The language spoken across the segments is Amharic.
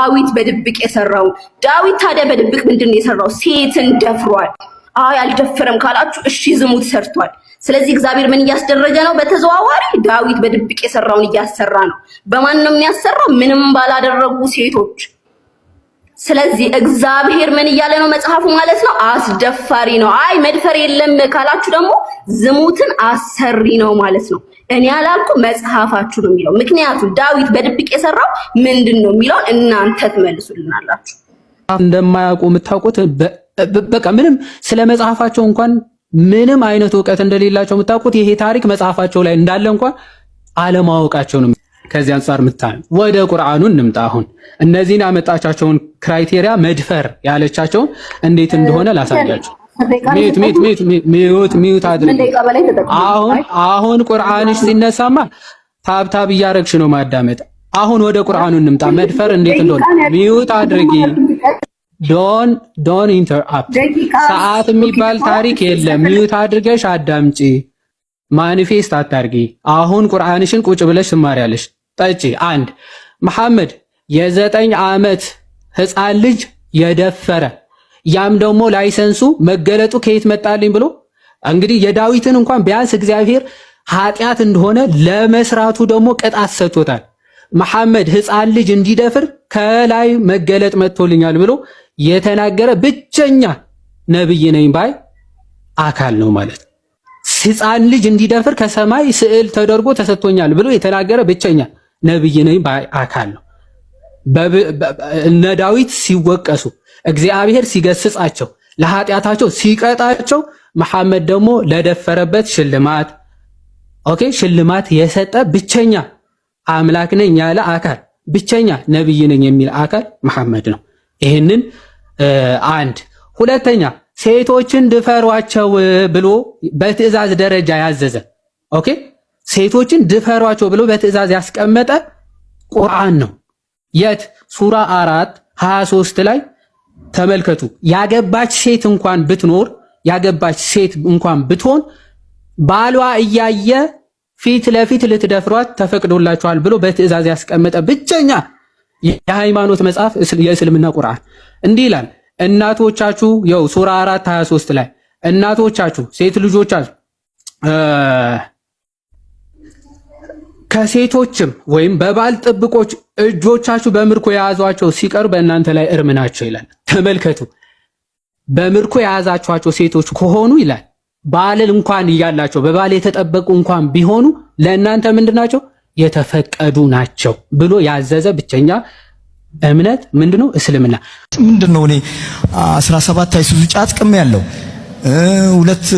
ዳዊት በድብቅ የሰራው ዳዊት ታዲያ በድብቅ ምንድነው የሰራው? ሴትን ደፍሯል። አይ አልደፈረም ካላችሁ እሺ ዝሙት ሰርቷል። ስለዚህ እግዚአብሔር ምን እያስደረገ ነው? በተዘዋዋሪ ዳዊት በድብቅ የሰራውን እያሰራ ነው። በማን ነው የሚያሰራው? ምንም ባላደረጉ ሴቶች። ስለዚህ እግዚአብሔር ምን እያለ ነው መጽሐፉ ማለት ነው? አስደፋሪ ነው። አይ መድፈር የለም ካላችሁ ደግሞ ዝሙትን አሰሪ ነው ማለት ነው። እኔ ያላልኩ መጽሐፋችሁ ነው የሚለው። ምክንያቱም ዳዊት በድብቅ የሰራው ምንድነው የሚለው እናንተ ትመልሱልናላችሁ። እንደማያውቁ የምታውቁት በቃ ምንም ስለ መጽሐፋቸው እንኳን ምንም አይነት ዕውቀት እንደሌላቸው የምታውቁት ይሄ ታሪክ መጽሐፋቸው ላይ እንዳለ እንኳን አለማወቃቸው ነው። ከዚህ አንፃር ምታን ወደ ቁርአኑ እንምጣ። አሁን እነዚህን ያመጣቻቸውን ክራይቴሪያ መድፈር ያለቻቸውን እንዴት እንደሆነ ላሳያችሁ። ሚዩት አድርግ። አሁን ቁርአንሽ ሲነሳማ ታብታብ እያረግሽ ነው ማዳመጥ። አሁን ወደ ቁርአኑ እንምጣ። መድፈር እንዴት እንደሆነ ሚዩት አድርጊ። ዶን ኢንተርአፕት። ሰዓት የሚባል ታሪክ የለም። ሚዩት አድርገሽ አዳምጪ። ማኒፌስት አታርጊ። አሁን ቁርአንሽን ቁጭ ብለሽ ትማሪያለሽ። ጠጪ። አንድ መሐመድ የ9 ዓመት ህፃን ልጅ የደፈረ ያም ደግሞ ላይሰንሱ መገለጡ ከየት መጣልኝ ብሎ እንግዲህ የዳዊትን እንኳን ቢያንስ እግዚአብሔር ኃጢአት እንደሆነ ለመስራቱ ደግሞ ቅጣት ሰጥቶታል። መሐመድ ህፃን ልጅ እንዲደፍር ከላይ መገለጥ መጥቶልኛል ብሎ የተናገረ ብቸኛ ነብይ ነኝ ባይ አካል ነው ማለት። ህፃን ልጅ እንዲደፍር ከሰማይ ስዕል ተደርጎ ተሰጥቶኛል ብሎ የተናገረ ብቸኛ ነብይ ነኝ ባይ አካል ነው። እነ ዳዊት ሲወቀሱ እግዚአብሔር ሲገስጻቸው ለኃጢአታቸው ሲቀጣቸው መሐመድ ደግሞ ለደፈረበት ሽልማት የሰጠ ብቸኛ አምላክ ነኝ ያለ አካል ብቸኛ ነብይ ነኝ የሚል አካል መሐመድ ነው። ይሄንን አንድ ሁለተኛ ሴቶችን ድፈሯቸው ብሎ በትዕዛዝ ደረጃ ያዘዘ ሴቶችን ድፈሯቸው ብሎ በትዕዛዝ ያስቀመጠ ቁርአን ነው። የት ሱራ 4:23 ላይ ተመልከቱ። ያገባች ሴት እንኳን ብትሆን ባሏ እያየ ፊት ለፊት ልትደፍሯት ተፈቅዶላችኋል ብሎ በትዕዛዝ ያስቀመጠ ብቸኛ የሃይማኖት መጽሐፍ የእስልምና ቁርአን እንዲህ ይላል። እናቶቻችሁ ሱራ 4:23 ላይ እናቶቻችሁ ሴት ልጆቻችሁ ከሴቶችም ወይም በባል ጥብቆች እጆቻችሁ በምርኮ የያዟቸው ሲቀሩ በእናንተ ላይ እርም ናቸው ይላል። ተመልከቱ። በምርኮ የያዛችኋቸው ሴቶች ከሆኑ ይላል ባል እንኳን እያላቸው በባል የተጠበቁ እንኳን ቢሆኑ ለእናንተ ምንድናቸው? የተፈቀዱ ናቸው ብሎ ያዘዘ ብቸኛ እምነት ምንድነው? እስልምና። ምንድነው? እኔ 17 አይሱዙ ጫት ቅም ያለው 2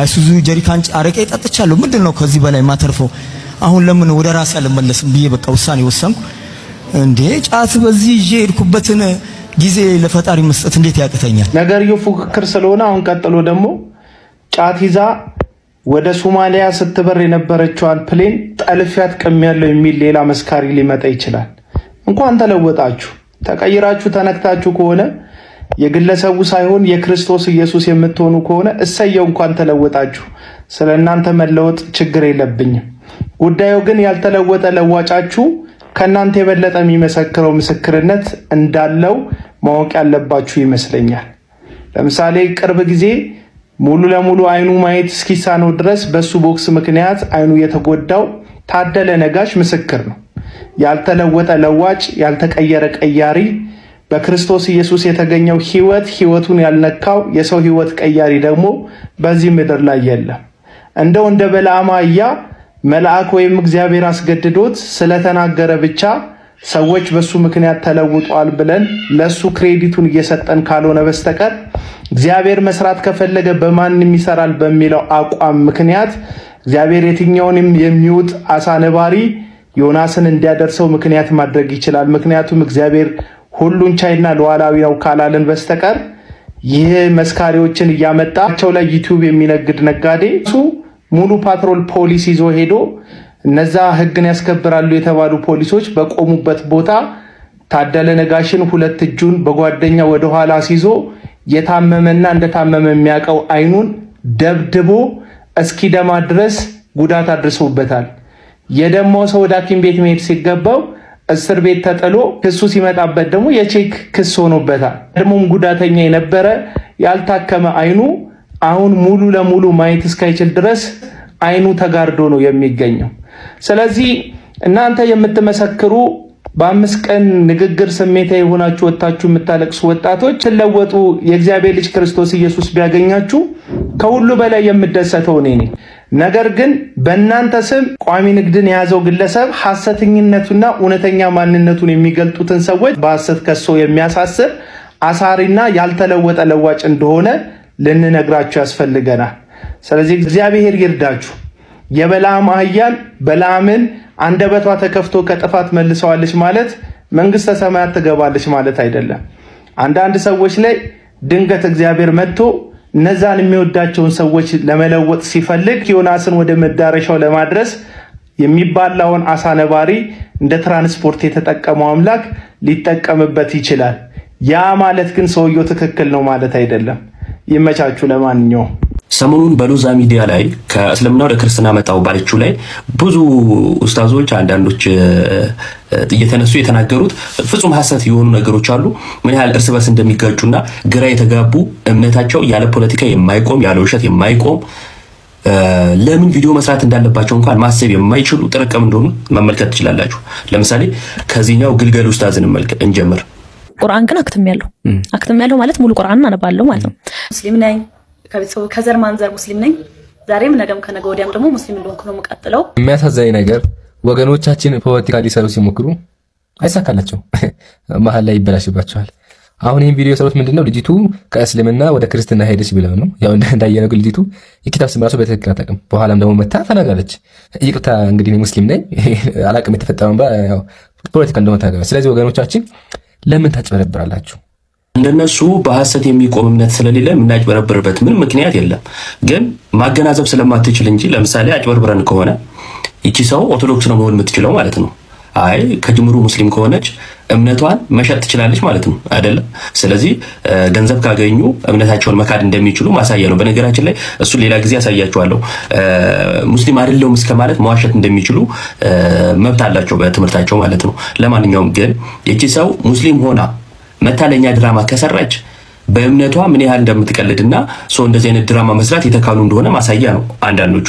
አይሱዙ ጀሪካን አረቄ ጠጥቻለሁ። ምንድነው ከዚህ በላይ ማተርፈው? አሁን ለምን ወደ ራሴ አልመለስም ብዬ በቃ ውሳኔ ወሰንኩ። እንዴ ጫት በዚህ ይዤ ሄድኩበትን ጊዜ ለፈጣሪ መስጠት እንዴት ያቅተኛል? ነገርየው ፉክክር ስለሆነ አሁን ቀጥሎ ደግሞ ጫት ይዛ ወደ ሶማሊያ ስትበር የነበረችዋን ፕሌን ጠልፊያት ቀሚያለው የሚል ሌላ መስካሪ ሊመጣ ይችላል። እንኳን ተለወጣችሁ፣ ተቀይራችሁ፣ ተነክታችሁ ከሆነ የግለሰቡ ሳይሆን የክርስቶስ ኢየሱስ የምትሆኑ ከሆነ እሰየው፣ እንኳን ተለወጣችሁ። ስለናንተ መለወጥ ችግር የለብኝም። ጉዳዩ ግን ያልተለወጠ ለዋጫችሁ ከናንተ የበለጠ የሚመሰክረው ምስክርነት እንዳለው ማወቅ ያለባችሁ ይመስለኛል። ለምሳሌ ቅርብ ጊዜ ሙሉ ለሙሉ አይኑ ማየት እስኪሳነው ድረስ በሱ ቦክስ ምክንያት አይኑ የተጎዳው ታደለ ነጋሽ ምስክር ነው። ያልተለወጠ ለዋጭ፣ ያልተቀየረ ቀያሪ፣ በክርስቶስ ኢየሱስ የተገኘው ህይወቱን ያልነካው የሰው ህይወት ቀያሪ ደግሞ በዚህ ምድር ላይ የለም። እንደው እንደ በለዓማያ መልአክ ወይም እግዚአብሔር አስገድዶት ስለተናገረ ብቻ ሰዎች በሱ ምክንያት ተለውጧል ብለን ለሱ ክሬዲቱን እየሰጠን ካልሆነ በስተቀር እግዚአብሔር መስራት ከፈለገ በማንም ይሰራል በሚለው አቋም ምክንያት እግዚአብሔር የትኛውንም የሚውጥ አሳ ነባሪ ዮናስን እንዲያደርሰው ምክንያት ማድረግ ይችላል። ምክንያቱም እግዚአብሔር ሁሉን ቻይና ሉዓላዊ ነው ካላለን በስተቀር ይህ መስካሪዎችን እያመጣቸው ላይ ዩቲዩብ የሚነግድ ነጋዴ እሱ ሙሉ ፓትሮል ፖሊስ ይዞ ሄዶ እነዛ ህግን ያስከብራሉ የተባሉ ፖሊሶች በቆሙበት ቦታ ታደለ ነጋሽን 2 እጁን በጓደኛ ወደ ኋላ ሲዞ የታመመና እንደታመመ የሚያቀው አይኑን ደብድቦ እስኪደማ ድረስ ጉዳት አድርሶበታል። የደማው ሰው ወደ ሐኪም ቤት መሄድ ሲገባው እስር ቤት ተጥሎ ክሱ ሲመጣበት ደግሞ የቼክ ክስ ሆኖበታል። ቀድሞም ጉዳተኛ የነበረ ያልታከመ አይኑ አሁን ሙሉ ለሙሉ ማየት እስካይችል ድረስ አይኑ ተጋርዶ ነው የሚገኘው። ስለዚህ እናንተ የምትመሰክሩ በ5 ቀን ንግግር ስሜታዊ የሆናችሁ ወጣችሁ የምታለቅሱ ወጣቶች ስለወጡ የእግዚአብሔር ልጅ ክርስቶስ ኢየሱስ ቢያገኛችሁ ከሁሉ በላይ የምደሰተው እኔ ነኝ። ነገር ግን በእናንተ ስም ቋሚ ንግድን የያዘው ግለሰብ ሐሰተኝነቱና እውነተኛ ማንነቱን የሚገልጡትን ሰዎች በሐሰት ከሶ የሚያሳስር አሳሪና ያልተለወጠ ለዋጭ እንደሆነ ልንነግራችሁ ያስፈልገናል። ስለዚህ እግዚአብሔር ይርዳችሁ። የበለዓም አህያን በለዓምን አንደበቷ ተከፍቶ ከጥፋት መልሰዋለች ማለት መንግስተ ሰማያት ትገባለች ማለት አይደለም። አንዳንድ ሰዎች ላይ ድንገት እግዚአብሔር መጥቶ እነዛን የሚወዳቸውን ሰዎች ለመለወጥ ሲፈልግ ዮናስን ወደ መዳረሻው ለማድረስ የሚባላውን አሳ ነባሪ እንደ ትራንስፖርት የተጠቀመው አምላክ ሊጠቀምበት ይችላል። ያ ማለት ግን ሰውየው ትክክል ነው ማለት አይደለም። ይመቻችሁ። ለማንኛውም ሰሞኑን በሎዛ ሚዲያ ላይ ከእስልምና ወደ ክርስትና መጣው ባለችው ላይ ብዙ ኡስታዞች አንዳንዶች እየተነሱ የተናገሩት ፍጹም ሐሰት የሆኑ ነገሮች አሉ። ምን ያህል እርስ በርስ እንደሚጋጩና ግራ የተጋቡ እምነታቸው ያለ ፖለቲካ የማይቆም ያለ ውሸት የማይቆም ለምን ቪዲዮ መስራት እንዳለባቸው እንኳን ማሰብ የማይችሉ ጥርቅም እንደሆኑ መመልከት ትችላላችሁ። ለምሳሌ ከዚህኛው ግልገል ኡስታዝን እንጀምር። ቁርአን ግን አክተም ያለው ማለት ሙሉ ቁርአንን አነባለሁ ማለት ነው። ሙስሊም ነኝ፣ ከቤተሰቡ ከዘር ማንዘር ሙስሊም ነኝ። ዛሬም ነገም ከነገ ወዲያም ደግሞ ሙስሊም እንደሆንኩ ነው የምቀጥለው። የሚያሳዝነኝ ነገር ወገኖቻችን ፖለቲካ ሊሰሩ ሲሞክሩ አይሳካላቸው፣ መሀል ላይ ይበላሽባቸዋል። አሁን ይህን ቪዲዮ የሰሩት ምንድነው ልጅቱ ከእስልምና ወደ ክርስትና ሄደች ብለው ነው። ያው እንዳየነው ግን ልጅቱ የኪታብ ስም ራሱ በትክክል አታውቅም። በኋላም ደግሞ መታ ተናግራለች። ይቅርታ እንግዲህ ሙስሊም ነኝ አላውቅም የተፈጠረውን ያው ፖለቲካ እንደሆነ ተናግራለች። ስለዚህ ወገኖቻችን ለምን ታጭበረብራላችሁ? እንደነሱ በሐሰት የሚቆም እምነት ስለሌለ የምናጭበረብርበት ምን ምክንያት የለም። ግን ማገናዘብ ስለማትችል እንጂ ለምሳሌ አጭበርብረን ከሆነ ይቺ ሰው ኦርቶዶክስ ነው መሆን የምትችለው ማለት ነው። አይ ከጅምሩ ሙስሊም ከሆነች እምነቷን መሸጥ ትችላለች ማለት ነው አይደለም። ስለዚህ ገንዘብ ካገኙ እምነታቸውን መካድ እንደሚችሉ ማሳያ ነው። በነገራችን ላይ እሱ ሌላ ጊዜ ያሳያቸዋለሁ። ሙስሊም አይደለሁም እስከ ማለት መዋሸት እንደሚችሉ መብት አላቸው በትምህርታቸው ማለት ነው። ለማንኛውም ግን ይቺ ሰው ሙስሊም ሆና መታለኛ ድራማ ከሰራች በእምነቷ ምን ያህል እንደምትቀልድና ሰው እንደዚህ አይነት ድራማ መስራት የተካኑ እንደሆነ ማሳያ ነው። አንዳንዶቹ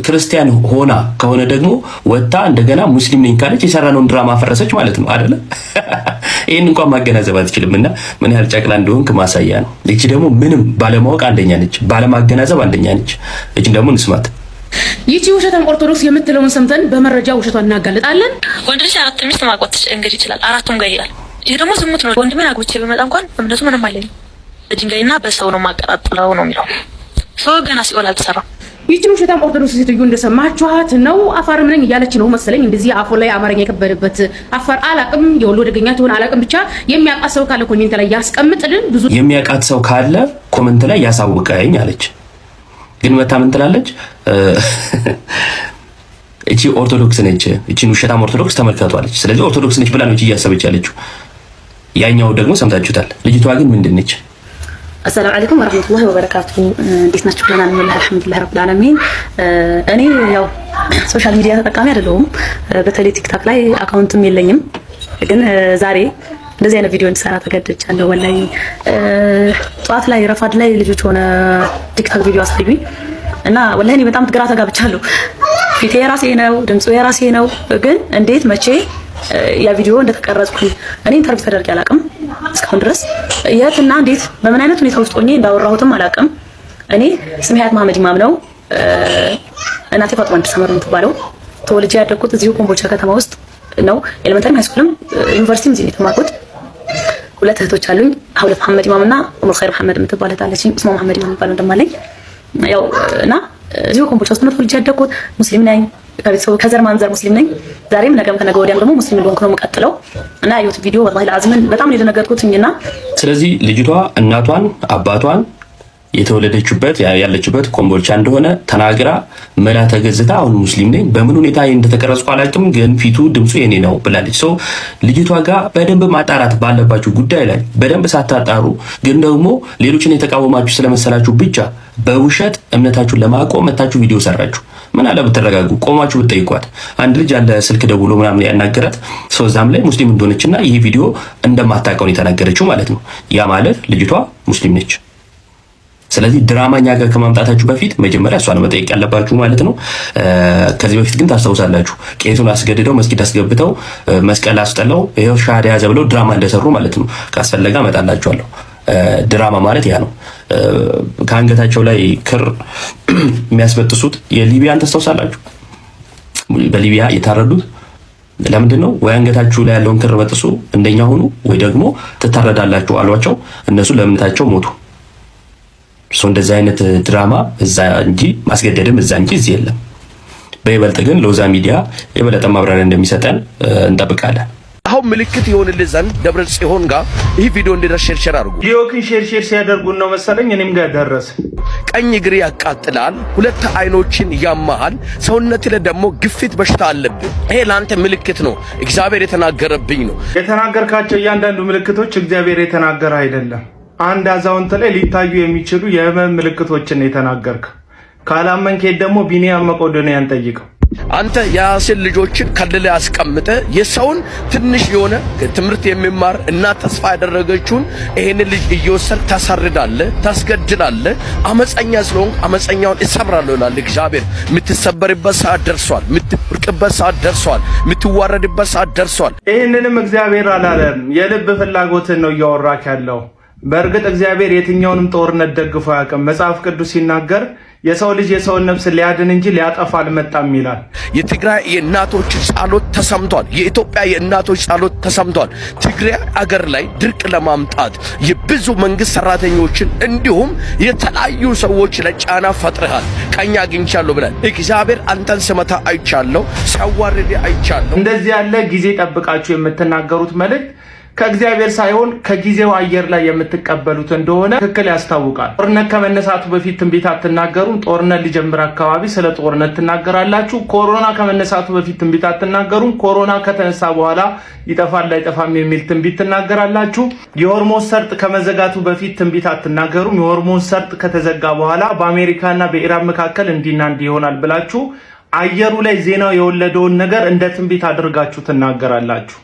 ክርስቲያን ሆና ከሆነ ደግሞ ወጣ እንደገና ሙስሊም ነኝ ካለች የሰራነውን ድራማ ፈረሰች ማለት ነው አይደለ? ይሄን እንኳን ማገናዘብ አትችልምና ምን ያህል ጨቅላ እንደሆንክ ማሳያ ነው። እቺ ደግሞ ምንም ባለማወቅ አንደኛ ነች፣ ባለማገናዘብ አንደኛ ነች። እቺን ደግሞ እንስማት። ይቺ ውሸታም ኦርቶዶክስ የምትለውን ሰምተን በመረጃ ውሸቷን እናጋለጣለን። ወንድ ልጅ 4 ሚስት ማግባት እንግዲህ ይችላል፣ 4ቱም ጋር ይላል። ይሄ ደግሞ ዝሙት ነው። ወንድሜን አግብቼ በመጣ እንኳን እምነቱ ምንም አይለኝም፣ በድንጋይና በሰው ነው ማቀጣጥለው ነው የሚለው። ሰው ገና ሲኦል አልተሰራም። ይቺን ውሸታም ኦርቶዶክስ ሴትዮ እንደሰማችኋት ነው። አፋርም ነኝ እያለች ነው መሰለኝ። እንደዚህ አፎ ላይ አማርኛ የከበደበት አፋር አላቅም፣ የወሎ ደገኛ ትሆን አላቅም። ብቻ የሚያውቃት ሰው ካለ ኮሜንት ላይ ያስቀምጥልን። ብዙ የሚያውቃት ሰው ካለ ኮሜንት ላይ ያሳውቀኝ አለች። ግን መታ ምን ትላለች? እቺ ኦርቶዶክስ ነች፣ እቺን ውሸታም ኦርቶዶክስ ተመልከቷለች። ስለዚህ ኦርቶዶክስ ነች ብላ ነው እቺ እያሰበች ያለችው። ያኛው ደግሞ ሰምታችሁታል። ልጅቷ ግን ምንድነች? አሰላሙ አለይኩም ወራህመቱላሂ ወበረካቱ። እንዴት ናችሁ? ደህና ነኝ አልሐምዱሊላህ ረብል ዓለሚን። እኔ ሶሻል ሚዲያ ተጠቃሚ አይደለሁም። በተለይ ቲክታክ ላይ አካውንትም የለኝም። ግን ዛሬ እንደዚህ አይነት ቪዲዮ እንድሰራ ተገድጃለሁ። ወላሂ ጧት ላይ ረፋድ ላይ ልጆች ሆነ ቲክታክ ቪዲዮ አሳዩኝ እና ወላሂ እኔ በጣም ግራ ተጋብቻለሁ። ፊቴ የራሴ ነው፣ ድምፁ የራሴ ነው። ግን እንዴት መቼ ያ ቪዲዮ እንደተቀረጽኩኝ እኔ ኢንተርቪው ተደርጌ አላውቅም እስካሁን ድረስ። የትና እንዴት በምን አይነት ሁኔታ ውስጥ ሆኜ እንዳወራሁትም አላውቅም። እኔ ስሜ ሀያት መሐመድ ኢማም ነው። እናቴ ፋጡማ እንድትሰመር የምትባለው። ተወልጄ ያደግኩት እዚሁ ኮምቦልቻ ከተማ ውስጥ ነው። ኤሌመንተሪ ሃይስኩልም ዩኒቨርሲቲም እዚህ ነው የተማርኩት። 2 እህቶች አሉኝ። ሀውለት መሐመድ ኢማም እና ኡሙል ኸይር መሐመድ የምትባል እህት አለችኝ። እስማ መሐመድ ኢማም የሚባል እንደማለኝ ያው እና እዚሁ ኮምቦልቻ ውስጥ ነው ተወልጄ ያደግኩት። ሙስሊም ነኝ፣ ከቤተሰቡ ከዘር ማንዘር ሙስሊም ነኝ። ዛሬም ነገም ከነገ ወዲያም ደግሞ ሙስሊም እንደሆንኩ ነው የምቀጥለው እና ያዩት ቪዲዮ ወላሂ ለአዝምን በጣም ነው የደነገጥኩትኝና ስለዚህ ልጅቷ እናቷን አባቷን የተወለደችበት ያለችበት ኮምቦልቻ እንደሆነ ተናግራ መላ ተገዝታ አሁን ሙስሊም ነኝ በምን ሁኔታ እንደተቀረጽኩ አላውቅም፣ ግን ፊቱ ድምፁ የኔ ነው ብላለች። ሰው ልጅቷ ጋር በደንብ ማጣራት ባለባችሁ ጉዳይ ላይ በደንብ ሳታጣሩ ግን ደግሞ ሌሎችን የተቃወማችሁ ስለመሰላችሁ ብቻ በውሸት እምነታችሁን ለማቆም መታችሁ ቪዲዮ ሰራችሁ። ምን አለ ብትረጋጉ፣ ቆማችሁ ብትጠይቋት። አንድ ልጅ አለ ስልክ ደውሎ ምናምን ያናገራት ሰው እዛም ላይ ሙስሊም እንደሆነችና ይህ ቪዲዮ እንደማታውቀው የተናገረችው ማለት ነው። ያ ማለት ልጅቷ ሙስሊም ነች። ስለዚህ ድራማኛ ጋር ከማምጣታችሁ በፊት መጀመሪያ እሷን መጠየቅ ያለባችሁ ማለት ነው። ከዚህ በፊት ግን ታስታውሳላችሁ ቄሱን አስገድደው መስጊድ አስገብተው መስቀል አስጠለው ይሄው ሻሃዳ ያዘ ብለው ድራማ እንደሰሩ ማለት ነው። ካስፈለጋ እመጣላችኋለሁ። ድራማ ማለት ያ ነው። ከአንገታቸው ላይ ክር የሚያስበጥሱት የሊቢያን ታስታውሳላችሁ? በሊቢያ የታረዱት ለምንድን ነው? ወይ አንገታችሁ ላይ ያለውን ክር በጥሱ እንደኛ ሆኑ ወይ ደግሞ ትታረዳላችሁ አሏቸው። እነሱ ለእምነታቸው ሞቱ። እንደዚህ አይነት ድራማ እዛ እንጂ ማስገደድም እዛ እንጂ እዚህ የለም። በይበልጥ ግን ሎዛ ሚዲያ የበለጠ ማብራሪያ እንደሚሰጠን እንጠብቃለን። አሁን ምልክት ይሆንልህ ዘንድ ደብረ ጽዮን ጋር ይህ ቪዲዮ እንዲደርስ ሼር አድርጉ። ቪዲዮውን ሼር ሲያደርጉን ነው መሰለኝ እኔም ጋር ደረሰ። ቀኝ እግር ያቃጥላል፣ ሁለት አይኖችን ያማሃል፣ ሰውነት ላይ ደግሞ ግፊት በሽታ አለብህ። ይሄ ላንተ ምልክት ነው፣ እግዚአብሔር የተናገረብኝ ነው። የተናገርካቸው እያንዳንዱ ምልክቶች እግዚአብሔር የተናገረ አይደለም። አንድ አዛውንት ላይ ሊታዩ የሚችሉ የህመም ምልክቶችን የተናገርከ። ካላመንክ ደግሞ ቢኒያም መቄዶንያን ጠይቀው። አንተ የራስን ልጆችን ከልለ አስቀምጠ የሰውን ትንሽ የሆነ ትምህርት የሚማር እና ተስፋ ያደረገችውን ይሄን ልጅ እየወሰድክ ታሳርዳለህ፣ ታስገድላለህ። አመፀኛ ስለሆንክ አመፀኛውን እሰብራለሁ ይላል እግዚአብሔር። የምትሰበርበት ሰዓት ደርሷል። የምትወርቅበት ሰዓት ደርሷል። የምትዋረድበት ሰዓት ደርሷል። ይህንንም እግዚአብሔር አላለም። የልብ ፍላጎትን ነው እያወራክ ያለው። በእርግጥ እግዚአብሔር የትኛውንም ጦርነት ደግፎ አያውቅም። መጽሐፍ ቅዱስ ሲናገር የሰው ልጅ የሰውን ነፍስ ሊያድን እንጂ ሊያጠፋ አልመጣም ይላል። የትግራይ የእናቶች ጸሎት ተሰምቷል። የኢትዮጵያ የእናቶች ጸሎት ተሰምቷል። ትግራይ አገር ላይ ድርቅ ለማምጣት የብዙ መንግስት ሰራተኞችን እንዲሁም የተለያዩ ሰዎች ላይ ጫና ፈጥረሃል። ቀኝ አግኝቻለሁ ብለን እግዚአብሔር አንተን ስመታ አይቻለሁ፣ ሲያዋርድ አይቻለሁ። እንደዚህ ያለ ጊዜ ጠብቃችሁ የምትናገሩት መልእክት ከእግዚአብሔር ሳይሆን ከጊዜው አየር ላይ የምትቀበሉት እንደሆነ ትክክል ያስታውቃል። ጦርነት ከመነሳቱ በፊት ትንቢት አትናገሩም። ጦርነት ሊጀምር አካባቢ ስለ ጦርነት ትናገራላችሁ። ኮሮና ከመነሳቱ በፊት ትንቢት አትናገሩም። ኮሮና ከተነሳ በኋላ ይጠፋል አይጠፋም የሚል ትንቢት ትናገራላችሁ። የሆርሞን ሰርጥ ከመዘጋቱ በፊት ትንቢት አትናገሩም። የሆርሞን ሰርጥ ከተዘጋ በኋላ በአሜሪካና በኢራን መካከል እንዲና እንዲህ ይሆናል ብላችሁ አየሩ ላይ ዜናው የወለደውን ነገር እንደ ትንቢት አድርጋችሁ ትናገራላችሁ።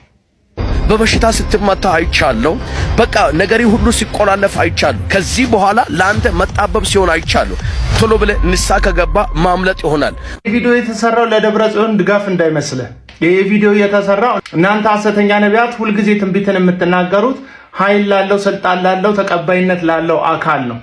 በበሽታ ስትመታ አይቻለሁ። በቃ ነገሪ ሁሉ ሲቆላለፍ አይቻለሁ። ከዚህ በኋላ ለአንተ መጣበብ ሲሆን አይቻለሁ። ቶሎ ብለህ ንስሐ ከገባ ማምለጥ ይሆናል። ይህ ቪዲዮ የተሰራው ለደብረ ጽዮን ድጋፍ እንዳይመስልህ። ይህ ቪዲዮ የተሰራው እናንተ ሐሰተኛ ነቢያት ሁልጊዜ ትንቢትን የምትናገሩት ኃይል ላለው ስልጣን ላለው ተቀባይነት ላለው አካል ነው።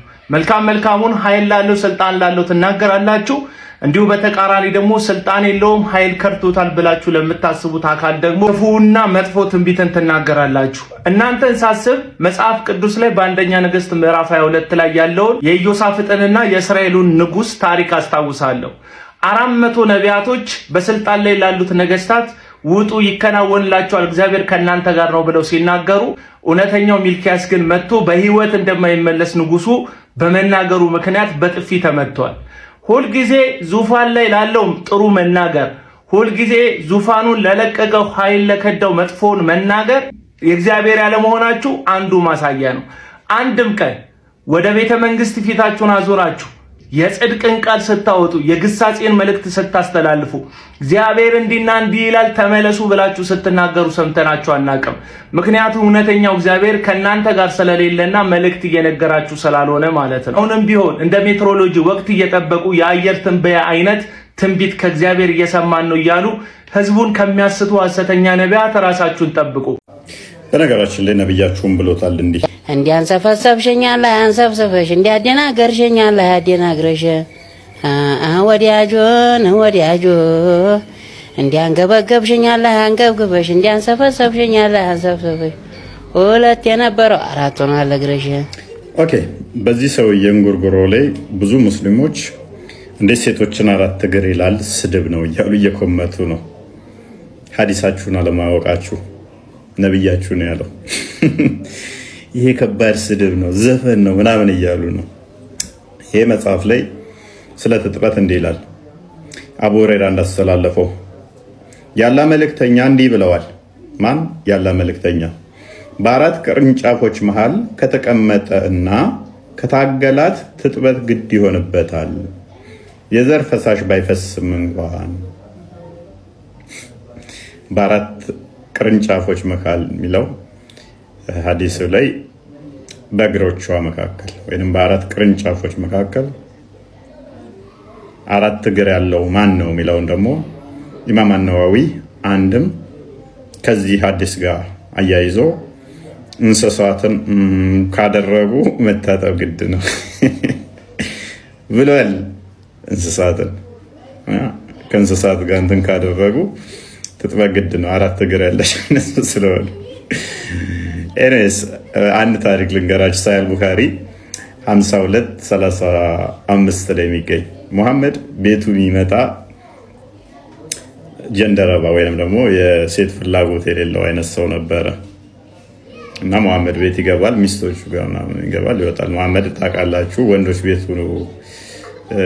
መልካሙን ኃይል ላለው ስልጣን ላለው ትናገራላችሁ። እንዲሁ በተቃራኒ ደግሞ ስልጣን የለውም ኃይል ከርቶታል ብላችሁ ለምታስቡት አካል ደግሞ ክፉና መጥፎ ትንቢትን ትናገራላችሁ። እናንተን ሳስብ መጽሐፍ ቅዱስ ላይ በአንደኛ ነገሥት ምዕራፍ 22 ላይ ያለውን የኢዮሳፍጥንና የእስራኤሉን ንጉሥ ታሪክ አስታውሳለሁ። 400 ነቢያቶች በስልጣን ላይ ላሉት ነገስታት ውጡ ይከናወንላችኋል እግዚአብሔር ከእናንተ ጋር ነው ብለው ሲናገሩ፣ እውነተኛው ሚልኪያስ ግን መጥቶ በህይወት እንደማይመለስ ንጉሱ በመናገሩ ምክንያት በጥፊ ተመቷል። ሁልጊዜ ዙፋን ላይ ላለው ጥሩ መናገር፣ ሁልጊዜ ዙፋኑን ለለቀቀው ኃይል ለከዳው መጥፎን መናገር የእግዚአብሔር ያለመሆናችሁ አንዱ ማሳያ ነው። አንድም ቀን ወደ ቤተ መንግስት ፊታችሁን አዞራችሁ የጽድቅን ቃል ስታወጡ፣ የግሳጼን መልእክት ስታስተላልፉ፣ እግዚአብሔር እንዲና እንዲህ ይላል ተመለሱ ብላችሁ ስትናገሩ ሰምተናችሁ አናውቅም። ምክንያቱም እውነተኛው እግዚአብሔር ከእናንተ ጋር ስለሌለና መልእክት እየነገራችሁ ስላልሆነ ማለት ነው። አሁንም ቢሆን እንደ ሜትሮሎጂ ወቅት እየጠበቁ የአየር ትንበያ አይነት ትንቢት ከእግዚአብሔር እየሰማን ነው እያሉ ህዝቡን ከሚያስቱ ሐሰተኛ ነቢያት ራሳችሁን ጠብቁ። በነገራችን ላይ ነብያችሁም ብሎታል እንዲያንሰፈሰብሽኛል አንሰፍስፈሽ እንዲያደናገርሽኛል አያደናግረሽ ወዲያጆ እንዲያንገበገብሽኛል አንገብግበሽ እንዲያንሰፈሰብሽኛል አንሰፍስፈሽ ሁለት የነበረው አራት ሆኗል እግረሽ። ኦኬ፣ በዚህ ሰውዬ እንጉርጉሮ ላይ ብዙ ሙስሊሞች እንዴት ሴቶችን አራት እግር ይላል ስድብ ነው እያሉ እየኮመቱ ነው። ሐዲሳችሁን አለማወቃችሁ ነብያችሁ ነው ያለው። ይሄ ከባድ ስድብ ነው፣ ዘፈን ነው ምናምን እያሉ ነው። ይሄ መጽሐፍ ላይ ስለ ትጥበት እንዲህ ይላል። አቡ ሁረይራ እንዳስተላለፈው ያላ መልእክተኛ እንዲህ ብለዋል። ማን? ያላ መልእክተኛ በአራት ቅርንጫፎች መሃል ከተቀመጠ እና ከታገላት ትጥበት ግድ ይሆንበታል፣ የዘር ፈሳሽ ባይፈስም እንኳን። በአራት ቅርንጫፎች መካከል የሚለው ሐዲሱ ላይ በእግሮቿ መካከል ወይም በአራት ቅርንጫፎች መካከል አራት እግር ያለው ማን ነው የሚለውን ደግሞ ኢማም አነዋዊ አንድም ከዚህ ሐዲስ ጋር አያይዞ እንስሳትን ካደረጉ መታጠብ ግድ ነው ብሏል። እንስሳትን ከእንስሳት ጋር እንትን ካደረጉ ትጥበት ግድ ነው፣ አራት እግር ያለሽ እነሱ ስለሆነ። ኤኒዌይስ አንድ ታሪክ ልንገራችሁ። ሳሂህ ቡኻሪ 52:35 ላይ የሚገኝ ሙሐመድ ቤቱ የሚመጣ ጀንደረባ ወይም ደግሞ የሴት ፍላጎት የሌለው አይነት ሰው ነበረ እና ሙሐመድ ቤት ይገባል፣ ሚስቶቹ ጋር ምናምን ይገባል፣ ይወጣል። ሙሐመድ ታውቃላችሁ ወንዶች ቤቱ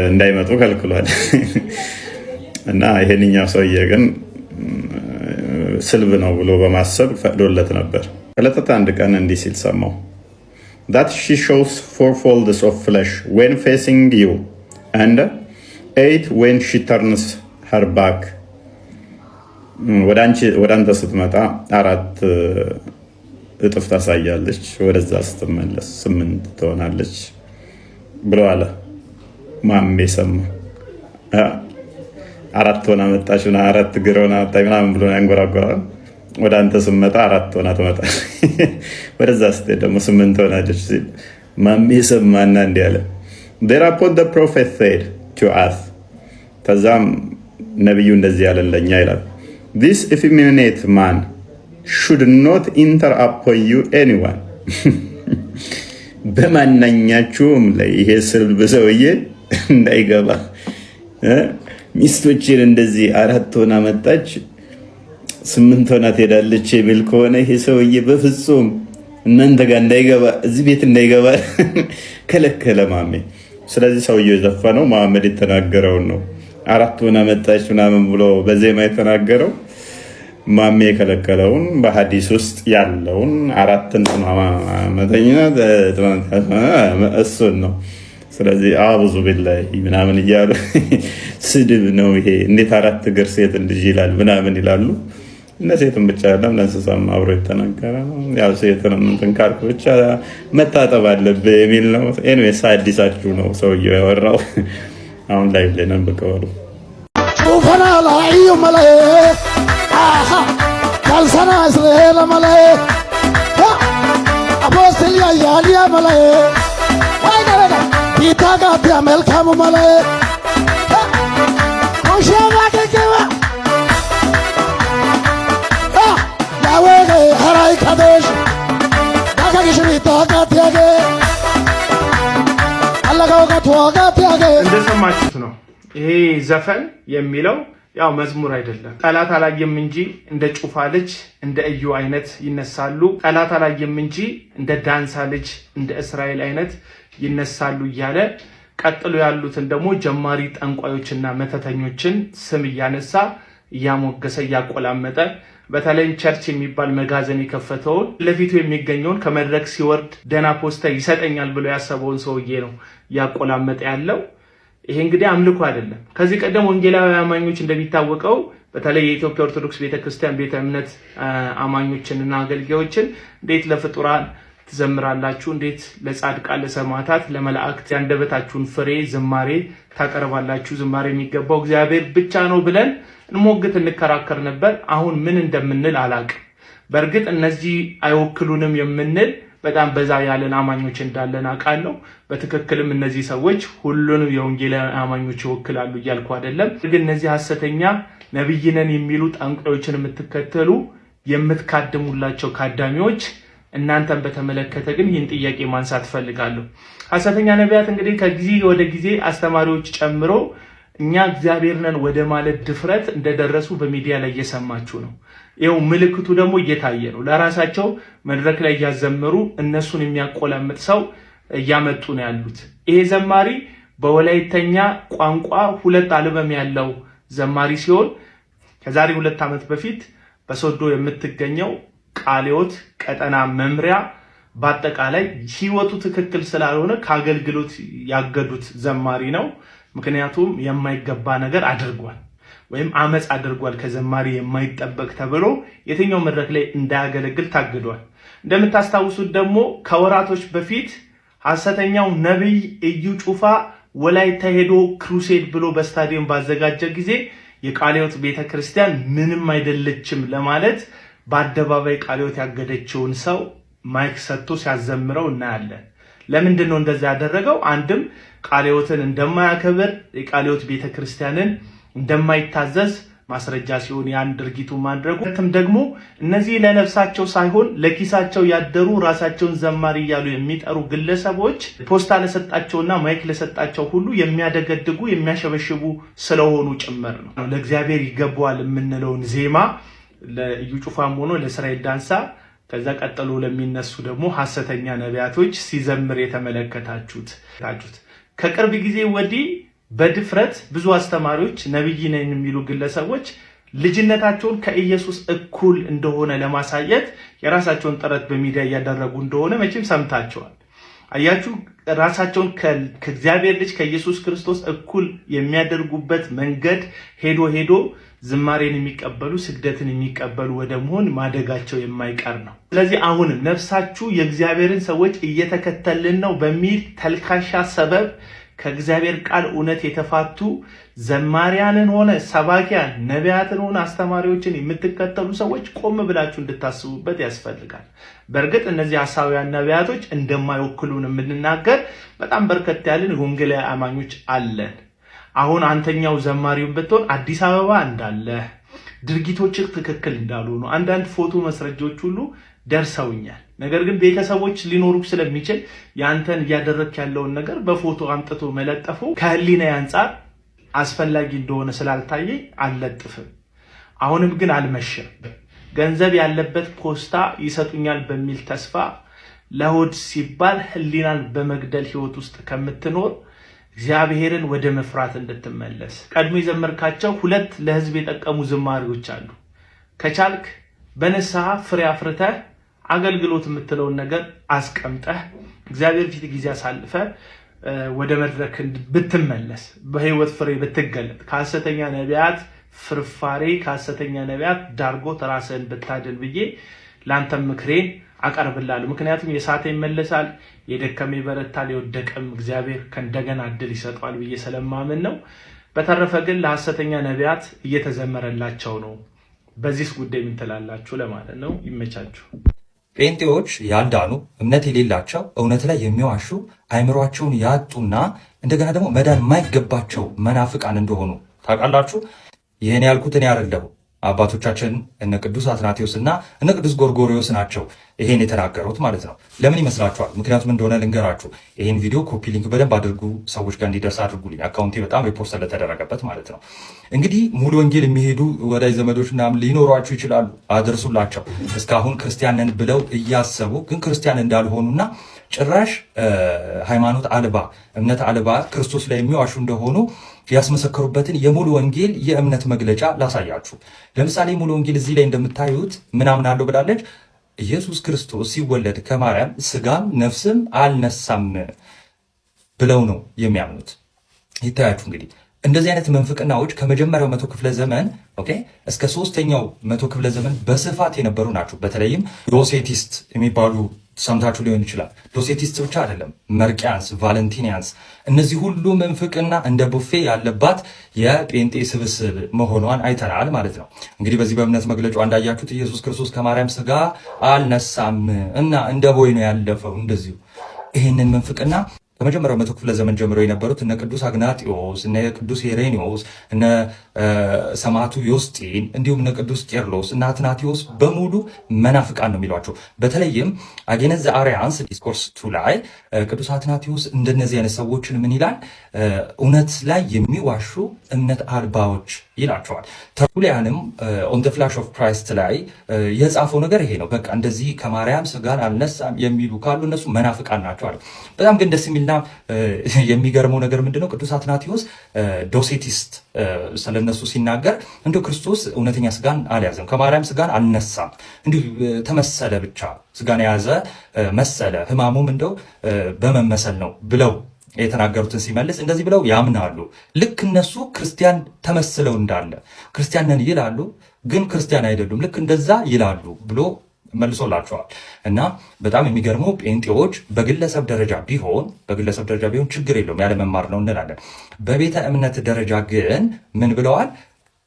እንዳይመጡ ከልክሏል። እና ይሄንኛው ሰውዬ ግን ስልብ ነው ብሎ በማሰብ ፈቅዶለት ነበር። ከዕለታት አንድ ቀን እንዲህ ሲል ሰማው። that she shows 4 folds of flesh when facing you and 8 when she turns her back. ወደ አንተ ስትመጣ 4 እጥፍ ታሳያለች፣ ወደዛ ስትመለስ 8 ትሆናለች ብሎ አለ። ማሜ ሰማ። 4 ሆና መጣች እና 4 እግር ሆና መጣች ምናምን ብሎ ያንጎራጎራል። ወደ አንተ ስትመጣ 4 ሆና ትመጣለች፣ ወደዛ ስትሄድ ደግሞ 8 ሆናለች ሲል ማሜ ሰማና እንዲህ አለ። thereupon the prophet said to us. ከዛም ነብዩ እንደዚህ ያለን ለኛ ይላል this effeminate man should not enter upon you anyone. በማንኛችሁም ላይ ይሄ ስልብ ሰውዬ እንዳይገባ። ሚስቶችን እንደዚህ 4 ሆና መጣች 8 ሆና ትሄዳለች የሚል ከሆነ ይሄ ሰውዬ በፍጹም እናንተ ጋር እንዳይገባ፣ እዚህ ቤት እንዳይገባ ከለከለ ማሜ። ስለዚህ ሰውዬው የዘፈነው መሐመድ የተናገረውን ነው። 4 ሆና መጣች ምናምን ብሎ በዜማ የተናገረው ማሜ የከለከለውን በሐዲስ ውስጥ ያለውን 4 መተኛ እሱን ነው። ስለዚህ አብዙ ቢላሂ ምናምን እያሉ ስድብ ነው ይሄ። እንዴት 4 እግር ሴት ልጅ ይላል ምናምን ይላሉ። ለሴትም ብቻ አይደለም ለእንስሳም አብሮ የተናገረ ነው። ያው ሴትንም እንትን ካልኩ ብቻ መታጠብ አለብህ የሚል ነው። ኤኒዌይስ አዲሳችሁ ነው ሰውየው ያወራው። አሁን ላይ ብለናል በቀወሩ ኡፈና ላዩ መለይ አሃ ካልሰና እስራኤል መለይ አፖስትል ያያሊያ መለይ ዋይነረዳ ቢታጋት መልካሙ መለይ ኮሸባ ከከባ ያወገ ሀራይ ካደሽ ዳጋግሽ ቢታጋት ያገ አለጋው ጋት ያገ እንደሰማችሁት ነው። ይሄ ዘፈን የሚለው ያው መዝሙር አይደለም። ጠላት አላየም እንጂ እንደ ጩፋ ልጅ እንደ እዩ አይነት ይነሳሉ፣ ጠላት አላየም እንጂ እንደ ዳንሳ ልጅ እንደ እስራኤል አይነት ይነሳሉ እያለ ቀጥሎ ያሉትን ደግሞ ጀማሪ ጠንቋዮችና መተተኞችን ስም እያነሳ እያሞገሰ እያቆላመጠ በተለይም ቸርች የሚባል መጋዘን የከፈተውን ለፊቱ የሚገኘውን ከመድረክ ሲወርድ ደና ፖስተር ይሰጠኛል ብሎ ያሰበውን ሰውዬ ነው እያቆላመጠ ያለው። ይሄ እንግዲህ አምልኮ አይደለም። ከዚህ ቀደም ወንጌላዊ አማኞች እንደሚታወቀው በተለይ የኢትዮጵያ ኦርቶዶክስ ቤተክርስቲያን ቤተ እምነት አማኞችንና አገልጋዮችን እንዴት ለፍጡራን ትዘምራላችሁ፣ እንዴት ለጻድቃን ለሰማዕታት ለመላእክት ያንደበታችሁን ፍሬ ዝማሬ ታቀርባላችሁ፣ ዝማሬ የሚገባው እግዚአብሔር ብቻ ነው ብለን እንሞግት እንከራከር ነበር። አሁን ምን እንደምንል አላቅም። በእርግጥ እነዚህ አይወክሉንም የምንል በጣም በዛ ያለን አማኞች እንዳለን አውቃለሁ። በትክክልም እነዚህ ሰዎች ሁሉንም የወንጌላዊ አማኞች ይወክላሉ እያልኩ አይደለም። ግን እነዚህ ሐሰተኛ ነብይ ነን የሚሉ ጠንቋዮችን የምትከተሉ የምትካድሙላቸው ካዳሚዎች እናንተን በተመለከተ ግን ይህን ጥያቄ ማንሳት ፈልጋለሁ። ሐሰተኛ ነቢያት እንግዲህ ከጊዜ ወደ ጊዜ አስተማሪዎች ጨምሮ እኛ እግዚአብሔር ነን ወደ ማለት ድፍረት እንደደረሱ በሚዲያ ላይ እየሰማችሁ ነው። ይኸው ምልክቱ ደግሞ እየታየ ነው። ለራሳቸው መድረክ ላይ እያዘመሩ እነሱን የሚያቆላምጥ ሰው እያመጡ ነው ያሉት። ይሄ ዘማሪ በወላይተኛ ቋንቋ 2 አልበም ያለው ዘማሪ ሲሆን ከዛሬ 2 ዓመት በፊት በሶዶ የምትገኘው ቃሊዮት ቀጠና መምሪያ በአጠቃላይ ህይወቱ ትክክል ስላልሆነ ከአገልግሎት ያገዱት ዘማሪ ነው። ምክንያቱም የማይገባ ነገር አድርጓል ወይም አመጽ አድርጓል፣ ከዘማሪ የማይጠበቅ ተብሎ የትኛው መድረክ ላይ እንዳያገለግል ታግዷል። እንደምታስታውሱት ደግሞ ከወራቶች በፊት ሐሰተኛው ነብይ እዩ ጩፋ ወላይታ ሄዶ ክሩሴድ ብሎ በስታዲየም ባዘጋጀ ጊዜ የቃሊዮት ቤተክርስቲያን ምንም አይደለችም ለማለት በአደባባይ ቃሊዮት ያገደችውን ሰው ማይክ ሰጥቶ ሲያዘምረው እናያለን። ለምንድን ነው እንደዛ ያደረገው? አንድም ቃሊዮትን እንደማያከብር የቃሊዮት ቤተክርስቲያንን እንደማይታዘዝ ማስረጃ ሲሆን ያን ድርጊቱ ማድረጉ ደግሞ እነዚህ ለነፍሳቸው ሳይሆን ለኪሳቸው ያደሩ ራሳቸውን ዘማሪ እያሉ የሚጠሩ ግለሰቦች ፖስታ ለሰጣቸውና ማይክ ለሰጣቸው ሁሉ የሚያደገድጉ የሚያሸበሽቡ ስለሆኑ ጭምር ነው። ለእግዚአብሔር ይገባዋል የምንለውን ዜማ ለእዩ ጩፋም ሆኖ ለእስራኤል ዳንሳ ከዛ ቀጥሎ ለሚነሱ ደግሞ ሐሰተኛ ነቢያቶች ሲዘምር የተመለከታችሁት። ከቅርብ ጊዜ ወዲህ በድፍረት ብዙ አስተማሪዎች ነብይ ነን የሚሉ ግለሰቦች ልጅነታቸውን ከኢየሱስ እኩል እንደሆነ ለማሳየት የራሳቸውን ጥረት በሚዲያ እያደረጉ እንደሆነ መቼም ሰምታቸዋል። አያችሁ፣ ራሳቸውን ከእግዚአብሔር ልጅ ከኢየሱስ ክርስቶስ እኩል የሚያደርጉበት መንገድ ሄዶ ዝማሬን የሚቀበሉ ስግደትን የሚቀበሉ ወደ መሆን ማደጋቸው የማይቀር ነው። ስለዚህ አሁንም ነፍሳችሁ የእግዚአብሔርን ሰዎች እየተከተልን ነው በሚል ተልካሻ ሰበብ ከእግዚአብሔር ቃል እውነት የተፋቱ ዘማሪያንን ሆነ ሰባኪያን ነቢያትን ሆነ አስተማሪዎችን የምትከተሉ ሰዎች ቆም ብላችሁ እንድታስቡበት ያስፈልጋል። በእርግጥ እነዚህ ሐሳውያን ነቢያቶች እንደማይወክሉን የምንናገር በጣም በርከት ያለን ወንጌላዊ አማኞች አለን። አሁን አንተኛው ዘማሪውን ብትሆን አዲስ አበባ እንዳለ ድርጊቶች ትክክል እንዳልሆኑ አንዳንድ ፎቶ መስረጃዎች ሁሉ ደርሰውኛል። ነገር ግን ቤተሰቦች ሊኖሩ ስለሚችል ያንተን እያደረክ ያለውን ነገር በፎቶ አምጥቶ መለጠፉ ከህሊና አንጻር አስፈላጊ እንደሆነ ስላልታየኝ አልለጥፍም። አሁንም ግን አልመሸም። ገንዘብ ያለበት ፖስታ ይሰጡኛል በሚል ተስፋ ለሆድ ሲባል ህሊናን በመግደል ህይወት ውስጥ ከምትኖር እግዚአብሔርን ወደ መፍራት እንድትመለስ ቀድሞ የዘመርካቸው 2 ለህዝብ የጠቀሙ ዝማሬዎች አሉ። ከቻልክ በንስሐ ፍሬ አፍርተህ አገልግሎት የምትለውን ነገር አስቀምጠህ እግዚአብሔር ፊት ጊዜ አሳልፈ ወደ መድረክ ብትመለስ በህይወት ፍሬ ብትገለጥ ከሐሰተኛ ነቢያት ፍርፋሬ ከሐሰተኛ ነቢያት ዳርጎ ራስህን ብታድን ብዬ ላንተም ምክሬን አቀርብላለሁ። ምክንያቱም የሳተ ይመለሳል፣ የደከመ ይበረታል፣ የወደቀም እግዚአብሔር ከእንደገና እድል ይሰጠዋል ብዬ ስለማምን ነው። በተረፈ ግን ለሐሰተኛ ነቢያት እየተዘመረላቸው ነው። በዚህ ጉዳይ ምን ትላላችሁ ለማለት ነው። ይመቻችሁ። ጴንጤዎች ያልዳኑ እምነት የሌላቸው እውነት ላይ የሚዋሹ አይምሯቸውን ያጡና እንደገና ደግሞ መዳን የማይገባቸው መናፍቃን እንደሆኑ ታውቃላችሁ። ይህን ያልኩት እኔ አይደለሁም። አባቶቻችን እነ ቅዱስ አትናቴዎስ እና እነ ቅዱስ ጎርጎሪዎስ ናቸው ይሄን የተናገሩት ማለት ነው። ለምን ይመስላችኋል? ምክንያቱም እንደሆነ ልንገራችሁ። ይሄን ቪዲዮ ኮፒ ሊንክ በደንብ አድርጉ፣ ሰዎች ጋር እንዲደርስ አድርጉልኝ። አካውንቴ በጣም ሪፖርት ስለተደረገበት ማለት ነው። እንግዲህ ሙሉ ወንጌል የሚሄዱ ወዳጅ ዘመዶች ምናምን ሊኖሯችሁ ይችላሉ። አድርሱላቸው። እስካሁን ክርስቲያን ነን ብለው እያሰቡ ግን ክርስቲያን እንዳልሆኑና ጭራሽ ሃይማኖት አልባ እምነት አልባ ክርስቶስ ላይ የሚዋሹ እንደሆኑ ያስመሰከሩበትን የሙሉ ወንጌል የእምነት መግለጫ ላሳያችሁ። ለምሳሌ ሙሉ ወንጌል እዚህ ላይ እንደምታዩት ምናምን አለው ብላለች። ኢየሱስ ክርስቶስ ሲወለድ ከማርያም ስጋም ነፍስም አልነሳም ብለው ነው የሚያምኑት። ይታያችሁ እንግዲህ እንደዚህ አይነት መንፍቅናዎች ከመጀመሪያው 100 ክፍለ ዘመን እስከ 3ኛው 100 ክፍለ ዘመን በስፋት የነበሩ ናቸው። በተለይም ዶሴቲስት የሚባሉ ሰምታችሁ ሊሆን ይችላል። ዶሴቲስት ብቻ አይደለም፣ መርቂያንስ፣ ቫለንቲኒያንስ፣ እነዚህ ሁሉ መንፍቅና እንደ ቡፌ ያለባት የጴንጤ ስብስብ መሆኗን አይተናል ማለት ነው። እንግዲህ በዚህ በእምነት መግለጫው እንዳያችሁት ኢየሱስ ክርስቶስ ከማርያም ስጋ አልነሳም እና እንደ ቦይ ነው ያለፈው። እንደዚሁ ይህንን መንፍቅና ከመጀመሪያው 100 ክፍለ ዘመን ጀምሮ የነበሩት እነ ቅዱስ አግናጢዮስ፣ እነ ቅዱስ ሄሬኒዮስ፣ እነ ሰማዕቱ ዮስጢን እንዲሁም እነ ቅዱስ ቄርሎስ እና አትናቴዎስ በሙሉ መናፍቃን ነው የሚሏቸው። በተለይም አጌነስ ዘአርያንስ ዲስኮርስ 2 ላይ ቅዱስ አትናቴዎስ እንደነዚህ አይነት ሰዎችን ምን ይላል? እውነት ላይ የሚዋሹ እምነት አልባዎች ይላቸዋል። ተርቱሊያንም ኦን ዘ ፍላሽ ኦፍ ክራይስት ላይ የጻፈው ነገር ይሄ ነው። በቃ እንደዚህ ከማርያም ስጋን አልነሳም የሚሉ ካሉ እነሱ መናፍቃን ናቸው አለ። በጣም ግን ደስ የሚልና የሚገርመው ነገር ምንድነው? ቅዱስ አትናቴዎስ ዶሴቲስት ስለነሱ ሲናገር እንዲሁ ክርስቶስ እውነተኛ ስጋን አልያዘም፣ ከማርያም ስጋን አልነሳም፣ እንዲሁ ተመሰለ ብቻ ስጋን የያዘ መሰለ፣ ህማሙም እንደው በመመሰል ነው ብለው የተናገሩትን ሲመልስ እንደዚህ ብለው ያምናሉ። ልክ እነሱ ክርስቲያን ተመስለው እንዳለ ክርስቲያን ነን ይላሉ፣ ግን ክርስቲያን አይደሉም፣ ልክ እንደዛ ይላሉ ብሎ መልሶላቸዋል። እና በጣም የሚገርመው ጴንጤዎች በግለሰብ ደረጃ ቢሆን ችግር የለውም ያለ መማር ነው እንላለን። በቤተ እምነት ደረጃ ግን ምን ብለዋል?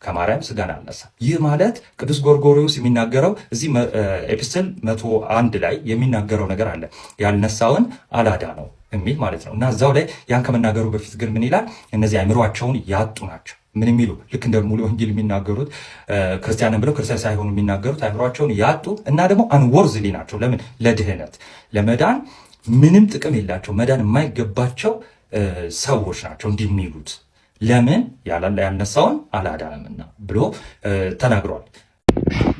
ከማርያም ስጋን አልነሳ። ይህ ማለት ቅዱስ ጎርጎርዮስ የሚናገረው እዚህ ኤፒስትል 101 ላይ የሚናገረው ነገር አለ፣ ያልነሳውን አላዳ ነው የሚል ማለት ነው። እና እዛው ላይ ያን ከመናገሩ በፊት ግን ምን ይላል? እነዚህ አእምሯቸውን ያጡ ናቸው። ምን የሚሉ ልክ እንደ ሙሉ ወንጌል የሚናገሩት ክርስቲያንን ብለው ክርስቲያን ሳይሆኑ የሚናገሩት አእምሯቸውን ያጡ እና ደግሞ አንወርዝሊ ናቸው። ለምን? ለድህነት ለመዳን ምንም ጥቅም የላቸው፣ መዳን የማይገባቸው ሰዎች ናቸው እንዲህ የሚሉት። ለምን? ያልነሳውን አላዳነምና ብሎ ተናግሯል።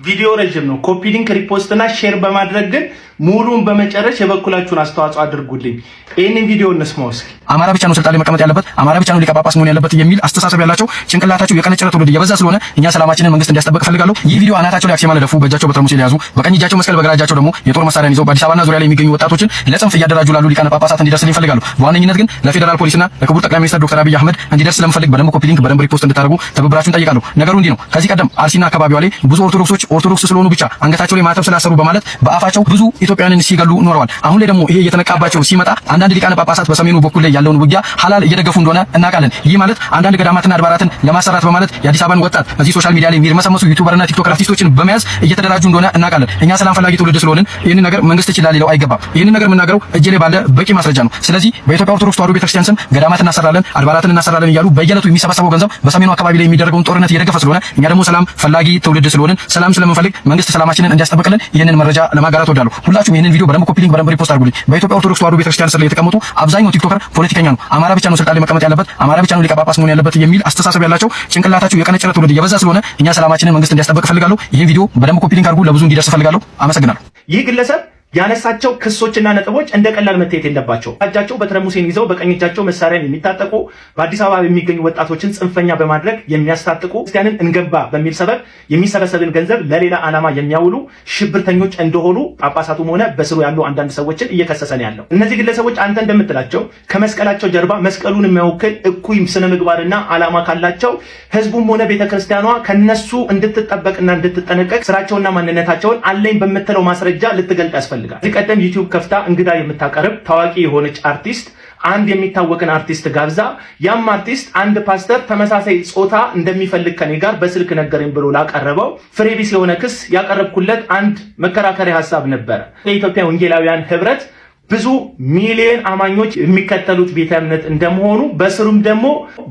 ቪዲዮ ረጅም ነው። ኮፒ ሊንክ፣ ሪፖስት እና ሼር በማድረግ ግን ሙሉን በመጨረስ የበኩላችሁን አስተዋጽኦ አድርጉልኝ። ይህንን ቪዲዮ እንስማው እስኪ። አማራ ብቻ ነው ስልጣን ላይ መቀመጥ ያለበት፣ አማራ ብቻ ነው ሊቀ ጳጳስ መሆን ያለበት የሚል አስተሳሰብ ያላቸው ጭንቅላታቸው የቀነጨረ ትውልድ እየበዛ ስለሆነ እኛ ሰላማችንን መንግስት እንዲያስጠብቅ ፈልጋለሁ። ይህ ቪዲዮ አናታቸው ላይ አክሲማ ለደፉ፣ በእጃቸው በጠርሙስ የያዙ፣ በቀኝ እጃቸው መስቀል በግራ እጃቸው ደግሞ የጦር መሳሪያን ይዘው በአዲስ አበባና ዙሪያ ላይ የሚገኙ ወጣቶችን ለጽንፍ እያደራጁ ላሉ ሊቃነ ጳጳሳት እንዲደርስልኝ ፈልጋለሁ። በዋነኝነት ግን ለፌዴራል ፖሊስና ለክቡር ጠቅላይ ሚኒስትር ዶክተር አብይ አህመድ እንዲደርስ ስለምፈልግ በደንብ ኮፒ ሊንክ፣ በደንብ ሪፖስት እንድታደርጉ ትብብራችሁን ጠይቃለሁ። ነገሩ እንዲህ ነው። ከዚህ ቀደም አርሲና አካባቢዋ ላይ ብዙ ኦርቶዶክሶች ኦርቶዶክስ ስለሆኑ ብቻ አንገታቸው ላይ ማተብ ስላሰሩ በማለት በአፋቸው ብዙ ኢትዮጵያውያንን ሲገሉ ኖረዋል። አሁን ላይ ደግሞ ይሄ እየተነቃባቸው ሲመጣ አንዳንድ ሊቃነ ጳጳሳት በሰሜኑ በኩል ላይ ያለውን ውጊያ ሐላል እየደገፉ እንደሆነ እናውቃለን። ይህ ማለት አንዳንድ ገዳማትና አድባራትን ለማሰራት በማለት የአዲስ አበባን ወጣት እዚህ ሶሻል ሚዲያ ላይ የሚርመሰመሱ ዩቲዩበርና ቲክቶክ አርቲስቶችን በመያዝ እየተደራጁ እንደሆነ እናውቃለን። እኛ ሰላም ፈላጊ ትውልድ ስለሆንን ይህንን ነገር መንግስት ይችላል ሊለው አይገባም። ይህንን ነገር የምናገረው እጄ ላይ ባለ በቂ ማስረጃ ነው። ስለዚህ በኢትዮጵያ ኦርቶዶክስ ተዋሕዶ ቤተክርስቲያን ስም ገዳማትን እናሰራለን፣ አድባራትን እናሰራለን እያሉ በየዕለቱ የሚሰበሰበው ገንዘብ በሰሜኑ አካባቢ ላይ የሚደረገውን ጦርነት እየደገፈ ስለሆነ እኛ ደግሞ ሰላም ፈላጊ ትውልድ ስለሆንን ሰላም ስለምንፈልግ መንግስት ሰላማችንን እንዲያስጠብቅልን ይህንን መረጃ ለማጋራት ወዳለሁ። ሁላችሁም ይህንን ቪዲዮ በደንብ ኮፒ ሊንክ፣ በደንብ ሪፖስት አድርጉልኝ። በኢትዮጵያ ኦርቶዶክስ ተዋሕዶ ቤተክርስቲያን ስር ላይ የተቀመጡ አብዛኛው ቲክቶከር ፖለቲከኛ ነው፣ አማራ ብቻ ነው ስልጣን ላይ መቀመጥ ያለበት፣ አማራ ብቻ ነው ሊቀ ጳጳስ መሆን ያለበት የሚል አስተሳሰብ ያላቸው ጭንቅላታቸው የቀነጨረ ትውልድ እየበዛ ስለሆነ እኛ ሰላማችንን መንግስት እንዲያስጠብቅ ፈልጋለሁ። ይህን ቪዲዮ በደንብ ኮፒ ሊንክ አድርጉ፣ ለብዙ እንዲደርስ ፈልጋለሁ። አመሰግናለሁ። ይህ ግለሰብ ያነሳቸው ክሶችና ነጥቦች እንደ ቀላል መታየት የለባቸው። እጃቸው በትረ ሙሴን ይዘው በቀኝ እጃቸው መሳሪያን የሚታጠቁ በአዲስ አበባ የሚገኙ ወጣቶችን ጽንፈኛ በማድረግ የሚያስታጥቁ ክርስቲያንን እንገባ በሚል ሰበብ የሚሰበሰብን ገንዘብ ለሌላ ዓላማ የሚያውሉ ሽብርተኞች እንደሆኑ ጳጳሳቱም ሆነ በስሩ ያሉ አንዳንድ ሰዎችን እየከሰሰ ነው ያለው። እነዚህ ግለሰቦች አንተ እንደምትላቸው ከመስቀላቸው ጀርባ መስቀሉን የሚያወክል እኩይ ስነ ምግባርና ዓላማ ካላቸው ህዝቡም ሆነ ቤተክርስቲያኗ ከነሱ እንድትጠበቅና እንድትጠነቀቅ ስራቸውና ማንነታቸውን አለኝ በምትለው ማስረጃ ልትገልጥ ያስፈልጋል። ከዚህ ቀደም ዩቲዩብ ከፍታ እንግዳ የምታቀርብ ታዋቂ የሆነች አርቲስት አንድ የሚታወቅን አርቲስት ጋብዛ ያም አርቲስት አንድ ፓስተር ተመሳሳይ ጾታ እንደሚፈልግ ከኔ ጋር በስልክ ነገረኝ ብሎ ላቀረበው ፍሬቢስ የሆነ ክስ ያቀረብኩለት አንድ መከራከሪያ ሀሳብ ነበረ። የኢትዮጵያ ወንጌላውያን ህብረት ብዙ ሚሊዮን አማኞች የሚከተሉት ቤተ እምነት እንደመሆኑ በስሩም ደግሞ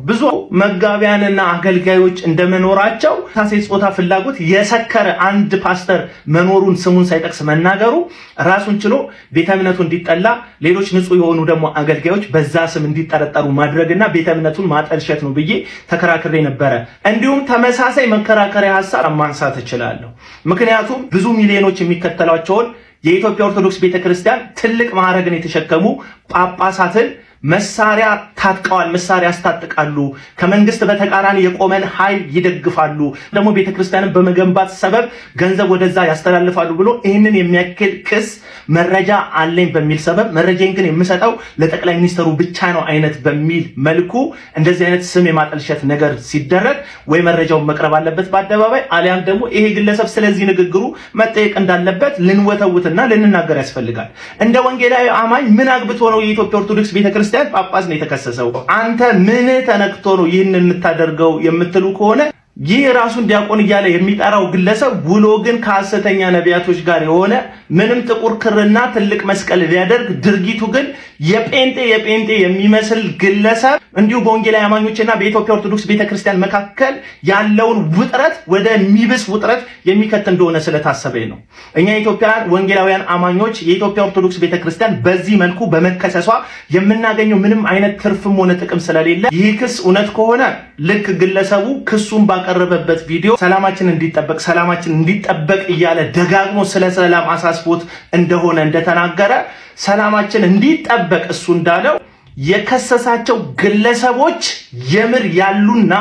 ብዙ መጋቢያንና አገልጋዮች እንደመኖራቸው ተመሳሳይ ጾታ ፍላጎት የሰከረ አንድ ፓስተር መኖሩን ስሙን ሳይጠቅስ መናገሩ ራሱን ችሎ ቤተ እምነቱ እንዲጠላ፣ ሌሎች ንጹህ የሆኑ ደግሞ አገልጋዮች በዛ ስም እንዲጠረጠሩ ማድረግና ቤተ እምነቱን ማጠልሸት ነው ብዬ ተከራክሬ ነበረ። እንዲሁም ተመሳሳይ መከራከሪያ ሀሳብ ማንሳት እችላለሁ። ምክንያቱም ብዙ ሚሊዮኖች የሚከተሏቸውን የኢትዮጵያ ኦርቶዶክስ ቤተክርስቲያን ትልቅ ማዕረግን የተሸከሙ ጳጳሳትን መሳሪያ ታጥቀዋል፣ መሳሪያ ያስታጥቃሉ፣ ከመንግስት በተቃራኒ የቆመን ኃይል ይደግፋሉ፣ ደግሞ ቤተክርስቲያንን በመገንባት ሰበብ ገንዘብ ወደዛ ያስተላልፋሉ ብሎ ይህንን የሚያክል ክስ መረጃ አለኝ በሚል ሰበብ መረጃን ግን የምሰጠው ለጠቅላይ ሚኒስትሩ ብቻ ነው አይነት በሚል መልኩ እንደዚህ አይነት ስም የማጠልሸት ነገር ሲደረግ ወይ መረጃውን መቅረብ አለበት በአደባባይ አሊያም ደግሞ ይሄ ግለሰብ ስለዚህ ንግግሩ መጠየቅ እንዳለበት ልንወተውትና ልንናገር ያስፈልጋል። እንደ ወንጌላዊ አማኝ ምን አግብቶ ነው የኢትዮጵያ ኦርቶዶክስ ቤተክርስቲያን ጳጳስ ነው የተከሰሰው? አንተ ምን ተነክቶ ነው ይህን የምታደርገው የምትሉ ከሆነ ይህ ራሱን ዲያቆን እያለ የሚጠራው ግለሰብ ውሎ ግን ከሐሰተኛ ነቢያቶች ጋር የሆነ ምንም ጥቁር ክርና ትልቅ መስቀል ቢያደርግ ድርጊቱ ግን የጴንጤ የሚመስል ግለሰብ እንዲሁ በወንጌላዊ አማኞችና በኢትዮጵያ ኦርቶዶክስ ቤተክርስቲያን መካከል ያለውን ውጥረት ወደሚብስ ውጥረት የሚከት እንደሆነ ስለታሰበኝ ነው። እኛ የኢትዮጵያን ወንጌላውያን አማኞች የኢትዮጵያ ኦርቶዶክስ ቤተክርስቲያን በዚህ መልኩ በመከሰሷ የምናገኘው ምንም አይነት ትርፍም ሆነ ጥቅም ስለሌለ ይህ ክስ እውነት ከሆነ ልክ ግለሰቡ ክሱን ባቀረበበት ቪዲዮ ሰላማችን እንዲጠበቅ እያለ ደጋግሞ ስለ ሰላም አሳስቦት እንደሆነ እንደተናገረ ሰላማችን እንዲጠበቅ እሱ እንዳለው የከሰሳቸው ግለሰቦች የምር ያሉና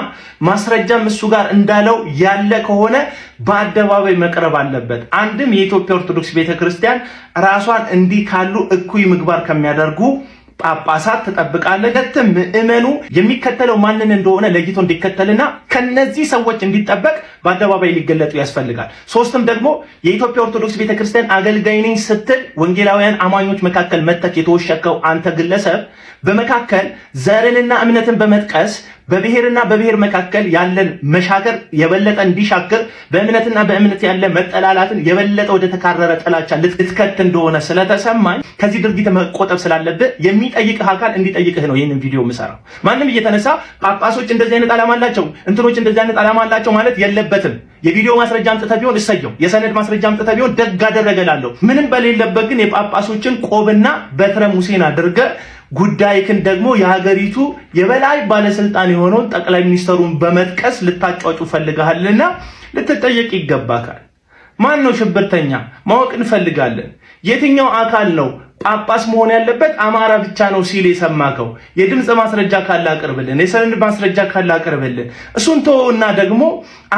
ማስረጃም እሱ ጋር እንዳለው ያለ ከሆነ በአደባባይ መቅረብ አለበት። አንድም የኢትዮጵያ ኦርቶዶክስ ቤተክርስቲያን ራሷን እንዲህ ካሉ እኩይ ምግባር ከሚያደርጉ ጳጳሳት ተጠብቃለች። ሁለትም ምእመኑ የሚከተለው ማንን እንደሆነ ለይቶ እንዲከተልና ከነዚህ ሰዎች እንዲጠበቅ በአደባባይ ሊገለጡ ያስፈልጋል። ሶስትም ደግሞ የኢትዮጵያ ኦርቶዶክስ ቤተክርስቲያን አገልጋይ ነኝ ስትል ወንጌላውያን አማኞች መካከል መተክ የተወሸከው አንተ ግለሰብ በመካከል ዘርንና እምነትን በመጥቀስ በብሔርና በብሔር መካከል ያለን መሻከር የበለጠ እንዲሻክር በእምነትና በእምነት ያለ መጠላላትን የበለጠ ወደ ተካረረ ጥላቻ ልትከት እንደሆነ ስለተሰማኝ ከዚህ ድርጊት መቆጠብ ስላለብህ የሚጠይቅህ አካል እንዲጠይቅህ ነው ይህንን ቪዲዮ የምሰራው። ማንም እየተነሳ ጳጳሶች እንደዚህ አይነት ዓላማ አላቸው፣ እንትኖች እንደዚህ አይነት ዓላማ አላቸው ማለት የለበትም። የቪዲዮ ማስረጃ አምጥተህ ቢሆን እሰየው፣ የሰነድ ማስረጃ አምጥተህ ቢሆን ደግ አደረገላለሁ። ምንም በሌለበት ግን የጳጳሶችን ቆብና በትረ ሙሴን አድርገህ ጉዳይክን ደግሞ የሀገሪቱ የበላይ ባለስልጣን የሆነውን ጠቅላይ ሚኒስትሩን በመጥቀስ ልታጫጩ ፈልጋልና ልትጠየቅ ይገባካል። ማን ነው ሽብርተኛ? ማወቅ እንፈልጋለን። የትኛው አካል ነው ጳጳስ መሆን ያለበት አማራ ብቻ ነው ሲል የሰማከው? የድምጽ ማስረጃ ካለ አቅርብልን፣ የሰነድ ማስረጃ ካለ አቅርብልን። እሱን ተወውና ደግሞ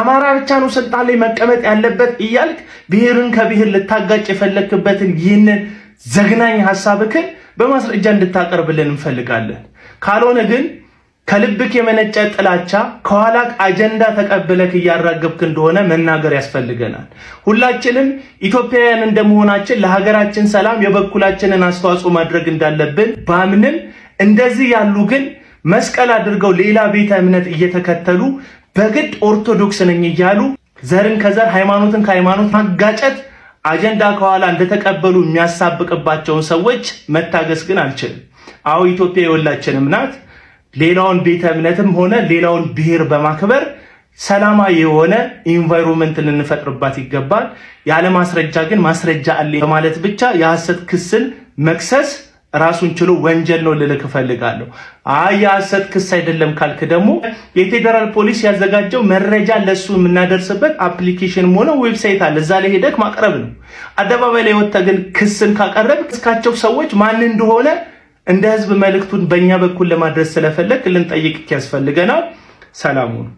አማራ ብቻ ነው ስልጣን ላይ መቀመጥ ያለበት እያልክ ብሔርን ከብሔር ልታጋጭ የፈለክበትን ይህንን ዘግናኝ ሐሳብክን በማስረጃ እንድታቀርብልን እንፈልጋለን። ካልሆነ ግን ከልብክ የመነጨ ጥላቻ ከኋላ አጀንዳ ተቀብለክ እያራገብክ እንደሆነ መናገር ያስፈልገናል። ሁላችንም ኢትዮጵያውያን እንደመሆናችን ለሀገራችን ሰላም የበኩላችንን አስተዋጽኦ ማድረግ እንዳለብን ባምንም፣ እንደዚህ ያሉ ግን መስቀል አድርገው ሌላ ቤተ እምነት እየተከተሉ በግድ ኦርቶዶክስ ነኝ እያሉ ዘርን ከዘር ሃይማኖትን ከሃይማኖት ማጋጨት አጀንዳ ከኋላ እንደተቀበሉ የሚያሳብቅባቸውን ሰዎች መታገስ ግን አልችልም። አዎ ኢትዮጵያ የሁላችንም ናት። ሌላውን ቤተ እምነትም ሆነ ሌላውን ብሔር በማክበር ሰላማዊ የሆነ ኢንቫይሮንመንት ልንፈጥርባት ይገባል። ያለ ማስረጃ ግን ማስረጃ አለ በማለት ብቻ የሐሰት ክስን መክሰስ ራሱን ችሎ ወንጀል ነው ልልክ እፈልጋለሁ። የሐሰት ክስ አይደለም ካልክ ደግሞ የፌዴራል ፖሊስ ያዘጋጀው መረጃ ለሱ የምናደርስበት አፕሊኬሽንም ሆነ ዌብሳይት አለ። እዛ ላይ ሄደክ ማቅረብ ነው። አደባባይ ላይ ወጥተህ ግን ክስን ካቀረብ እስካቸው ሰዎች ማን እንደሆነ እንደ ህዝብ መልእክቱን በእኛ በኩል ለማድረስ ስለፈለግ ልንጠይቅ ያስፈልገናል። ሰላም ሁኑ።